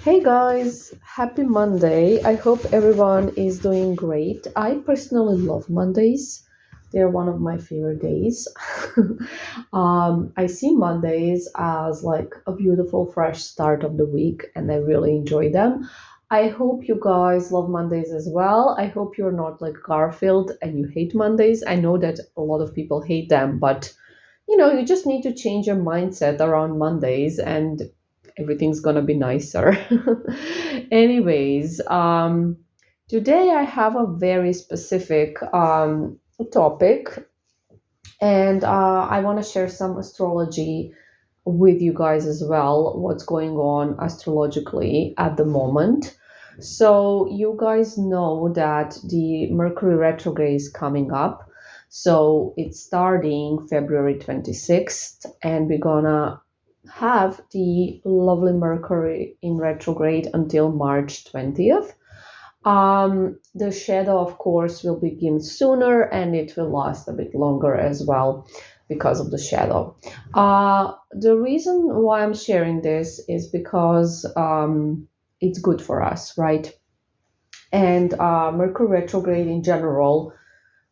Hey guys, happy Monday. I hope everyone is doing great. I personally love Mondays. They're one of my favorite days. I see Mondays as like a beautiful, fresh start of the week, and I really enjoy them. I hope you guys love Mondays as well. I hope you're not like Garfield and you hate Mondays. I know that a lot of people hate them, but you just need to change your mindset around Mondays and everything's gonna be nicer. Anyways, today I have a very specific topic, and I want to share some astrology with you guys as well, what's going on astrologically at the moment. So, you guys know that the Mercury retrograde is coming up. So, it's starting February 26th, and we're gonna have the lovely Mercury in retrograde until March 20th. The shadow, of course, will begin sooner and it will last a bit longer as well because of the shadow. The reason why I'm sharing this is because it's good for us, right? And Mercury retrograde in general,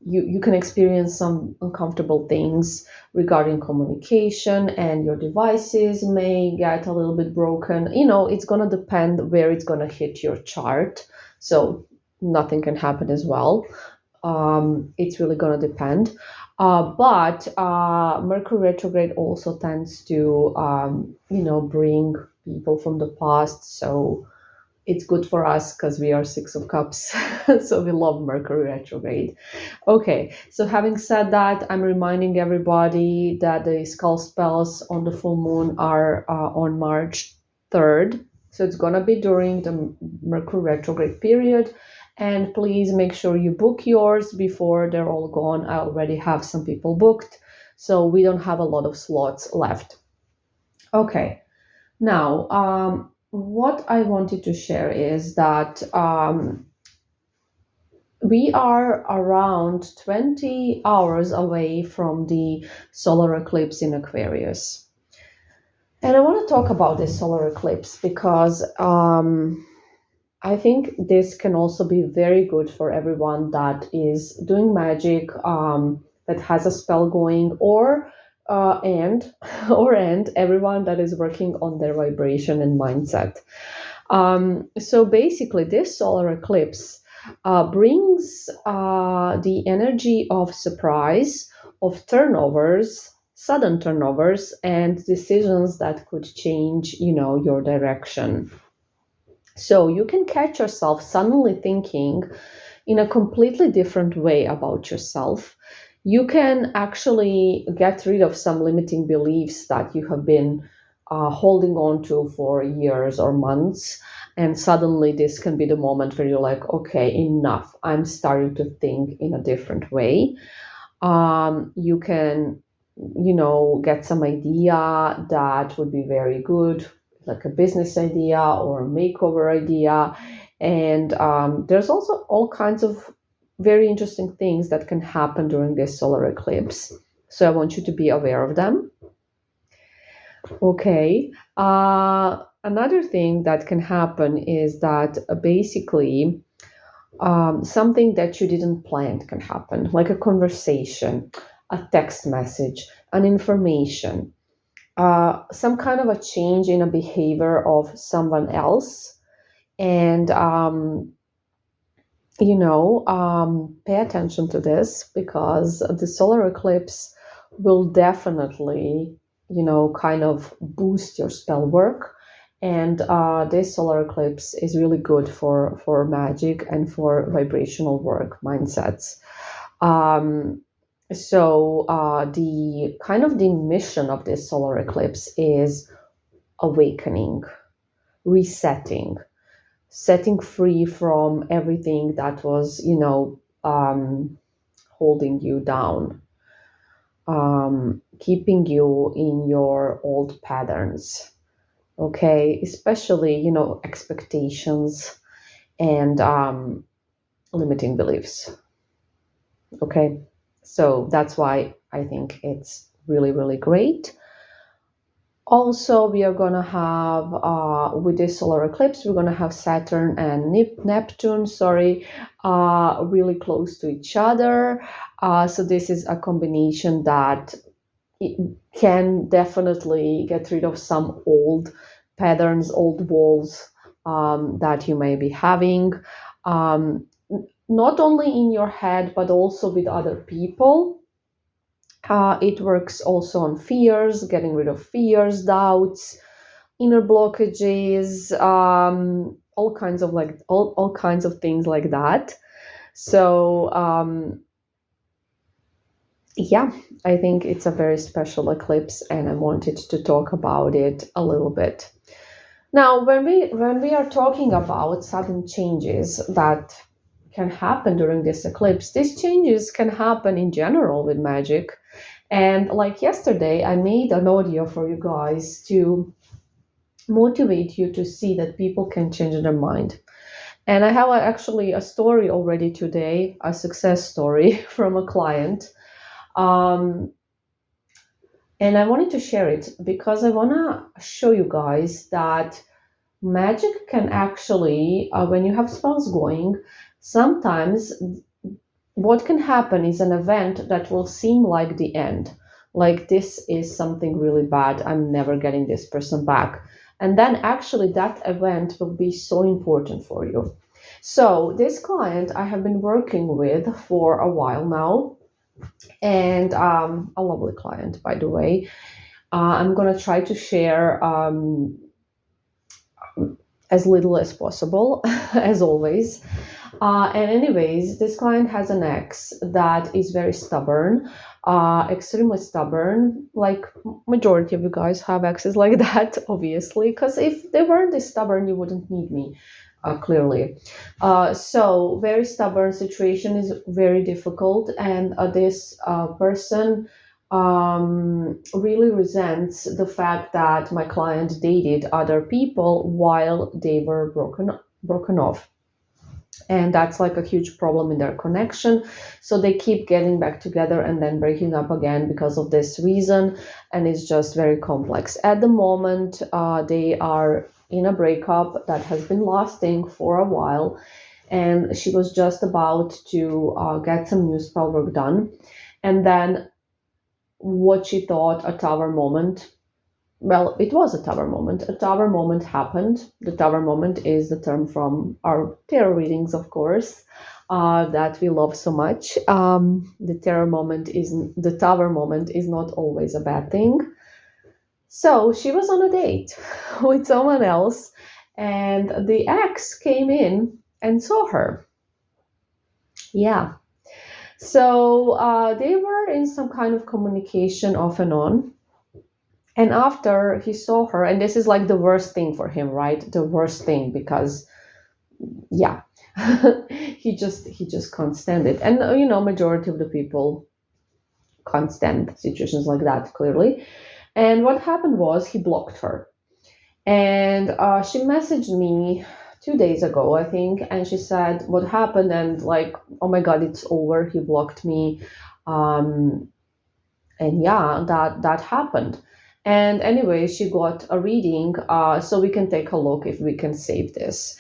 you can experience some uncomfortable things regarding communication, and your devices may get a little bit broken. It's going to depend where it's going to hit your chart. So nothing can happen as well. It's really going to depend. But Mercury retrograde also tends to, bring people from the past. So it's good for us because we are Six of Cups. So we love Mercury retrograde. Okay, so having said that, I'm reminding everybody that the skull spells on the full moon are on March 3rd. So it's going to be during the Mercury retrograde period. And please make sure you book yours before they're all gone. I already have some people booked, so we don't have a lot of slots left. Okay, now what I wanted to share is that we are around 20 hours away from the solar eclipse in Aquarius. And I want to talk about this solar eclipse because I think this can also be very good for everyone that is doing magic, that has a spell going, or and and everyone that is working on their vibration and mindset. So basically, this solar eclipse brings the energy of surprise, of turnovers, sudden turnovers, and decisions that could change, your direction. So you can catch yourself suddenly thinking in a completely different way about yourself. You can actually get rid of some limiting beliefs that you have been holding on to for years or months. And suddenly, this can be the moment where you're like, okay, enough. I'm starting to think in a different way. You can, get some idea that would be very good, like a business idea or a makeover idea. And there's also all kinds of very interesting things that can happen during this solar eclipse. So I want you to be aware of them. Okay. Another thing that can happen is that basically something that you didn't plan can happen, like a conversation, a text message, an information, some kind of a change in a behavior of someone else. And, pay attention to this because the solar eclipse will definitely, kind of boost your spell work. And this solar eclipse is really good for magic and for vibrational work mindsets. Um, so the kind of the mission of this solar eclipse is awakening, resetting, setting free from everything that was, holding you down, keeping you in your old patterns. Okay, especially, expectations and limiting beliefs. Okay, so that's why I think it's really, really great. Also, we are going to have, with this solar eclipse, we're going to have Saturn and Neptune, sorry, really close to each other. So this is a combination that it can definitely get rid of some old patterns, old walls that you may be having, um, not only in your head, but also with other people. It works also on fears, getting rid of fears, doubts, inner blockages, all kinds of all kinds of things like that. So yeah, I think it's a very special eclipse, and I wanted to talk about it a little bit. Now, when we are talking about sudden changes that can happen during this eclipse, these changes can happen in general with magic. And like yesterday, I made an audio for you guys to motivate you to see that people can change their mind. And I have actually a story already today, a success story from a client. Um, and I wanted to share it because I want to show you guys that magic can actually, when you have spells going, sometimes what can happen is an event that will seem like the end. Like this is something really bad. I'm never getting this person back. And then actually that event will be so important for you. So this client I have been working with for a while now, and a lovely client, by the way. I'm going to try to share as little as possible, as always. And anyways, this client has an ex that is very stubborn, extremely stubborn. Like majority of you guys have exes like that, obviously, because if they weren't this stubborn, you wouldn't need me, clearly. So very stubborn situation is very difficult, and this person really resents the fact that my client dated other people while they were broken off, and that's like a huge problem in their connection. So they keep getting back together and then breaking up again because of this reason, and it's just very complex. At the moment, they are in a breakup that has been lasting for a while, and she was just about to get some new spell work done, and then what she thought a tower moment, well, it was a tower moment. A tower moment happened. The tower moment is the term from our tarot readings, of course, that we love so much. The tower moment is not always a bad thing. So she was on a date with someone else, and the ex came in and saw her. Yeah. So they were in some kind of communication off and on. And after he saw her, and this is like the worst thing for him, right? The worst thing, because yeah, he just can't stand it. And majority of the people can't stand situations like that, clearly. And what happened was he blocked her. And she messaged me 2 days ago, I think, and she said what happened, and like, oh my god, it's over. He blocked me. And yeah, that happened. And anyway, she got a reading, so we can take a look if we can save this.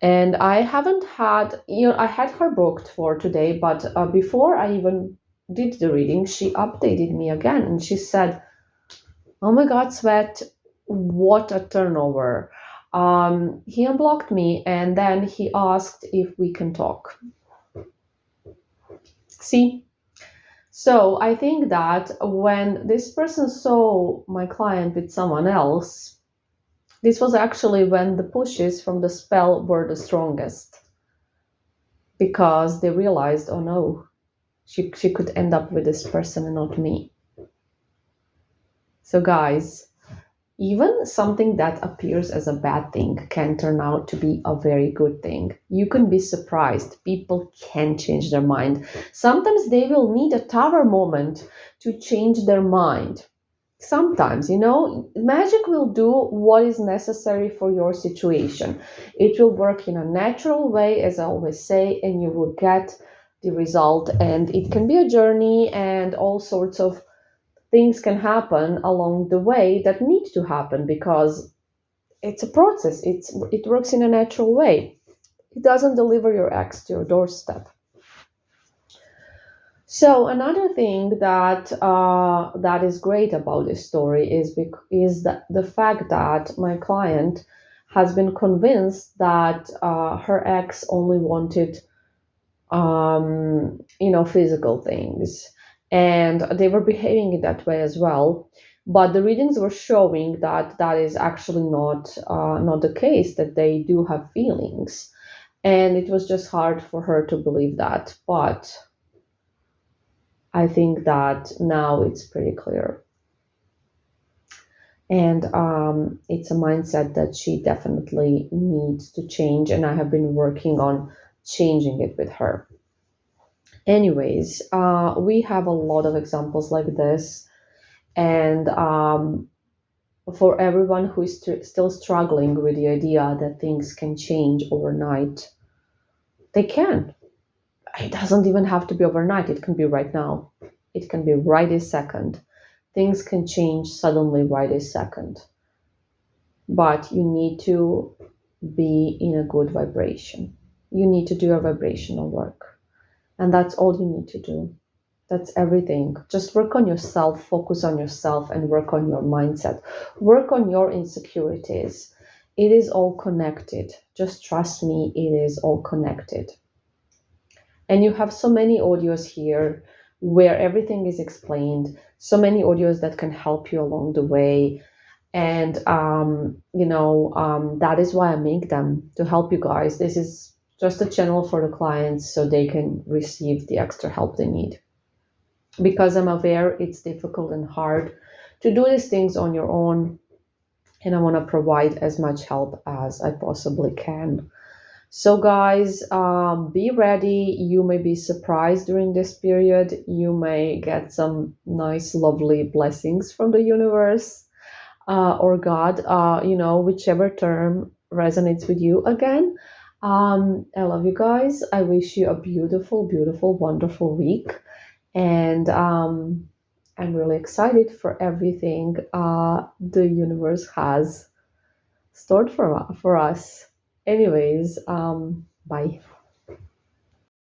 And I haven't had, I had her booked for today, but before I even did the reading, she updated me again, and she said, oh my god, Sweat, what a turnover. He unblocked me, and then he asked if we can talk. See? So I think that when this person saw my client with someone else, this was actually when the pushes from the spell were the strongest, because they realized, oh no, she could end up with this person and not me. So guys, even something that appears as a bad thing can turn out to be a very good thing. You can be surprised. People can change their mind. Sometimes they will need a tower moment to change their mind. Sometimes, magic will do what is necessary for your situation. It will work in a natural way, as I always say, and you will get the result. And it can be a journey and all sorts of things can happen along the way that need to happen because it's a process. It works in a natural way. It doesn't deliver your ex to your doorstep. So another thing that is great about this story is that the fact that my client has been convinced that her ex only wanted physical things, and they were behaving in that way as well. But the readings were showing that that is actually not the case. That they do have feelings, and it was just hard for her to believe that. But I think that now it's pretty clear. And it's a mindset that she definitely needs to change. And I have been working on changing it with her. Anyways, we have a lot of examples like this. And for everyone who is still struggling with the idea that things can change overnight, they can. It doesn't even have to be overnight, it can be right now. It can be right this second. Things can change suddenly right this second. But you need to be in a good vibration. You need to do your vibrational work. And that's all you need to do. That's everything. Just work on yourself, focus on yourself, and work on your mindset. Work on your insecurities. It is all connected. Just trust me, it is all connected. And you have so many audios here where everything is explained, so many audios that can help you along the way. And, that is why I make them, to help you guys. This is just a channel for the clients so they can receive the extra help they need. Because I'm aware it's difficult and hard to do these things on your own. And I want to provide as much help as I possibly can. So, guys, be ready. You may be surprised during this period. You may get some nice, lovely blessings from the universe or God, whichever term resonates with you again. I love you guys. I wish you a beautiful, beautiful, wonderful week. And I'm really excited for everything the universe has stored for us. Anyways, bye.